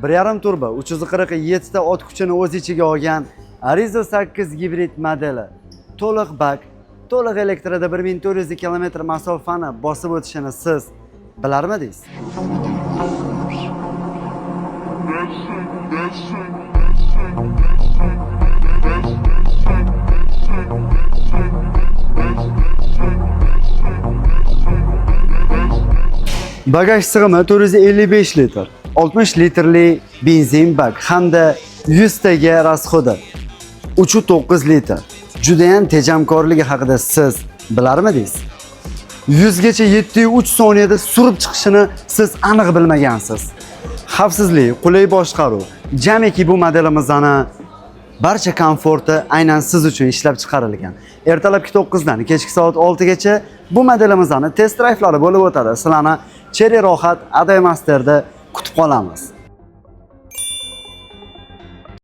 1,5 turbo 347 ta ot kuchini o'z ichiga olgan Arizo 8 gibrid modeli. To'liq bak, to'liq elektrida 1400 km masofani bosib o'tishini siz bilarmidingiz? Bagaj sig'imi 455 litr, 60 litrli benzin bak hamda 100 taga rasxodi 3.9 litr. Juda ham tejamkorligi haqida siz bilarmidingiz? 100 gacha 7.3 soniyada surib chiqishini siz aniq bilmagansiz. Xavfsizlik, qulay boshqaruv, jamiki bu modelimizning barcha komforti aynan siz uchun ishlab chiqarilgan. Ertalabki 9 dan kechki soat 6 gacha bu modelimizning test drive'lari bo'lib o'tadi. Sizlarni Cherry Rohat Adaymasterda kutib qolamiz.